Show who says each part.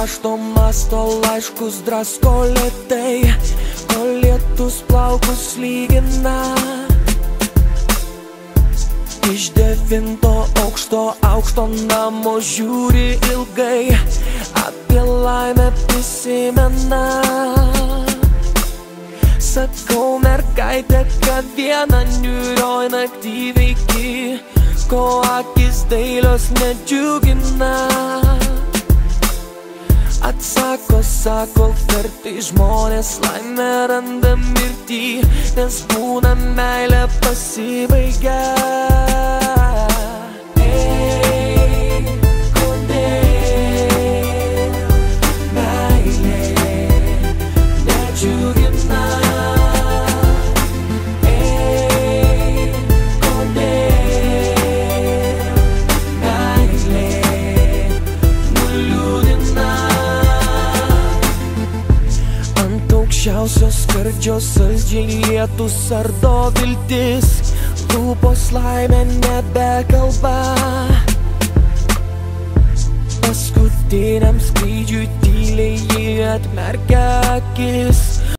Speaker 1: rašto masto laiškus drasko lėtai, kol lietus plaukus lygina. Iš 9 aukšto namo žiūri ilgai, apie laimę prisimena. Sakau mergaitė, kad vieną niūrioj naktį veiki, ko akis dailios nedžiugina. Atsako, sako, kartais žmonės laimę randa mirtį, nes būna meilė pasibaigia. Aukščiausios skardžios saldžiai lietus ardo viltis, lūpos laimė nebekalba. Paskutiniam skrydžiui tyliai ji atmerkia akis.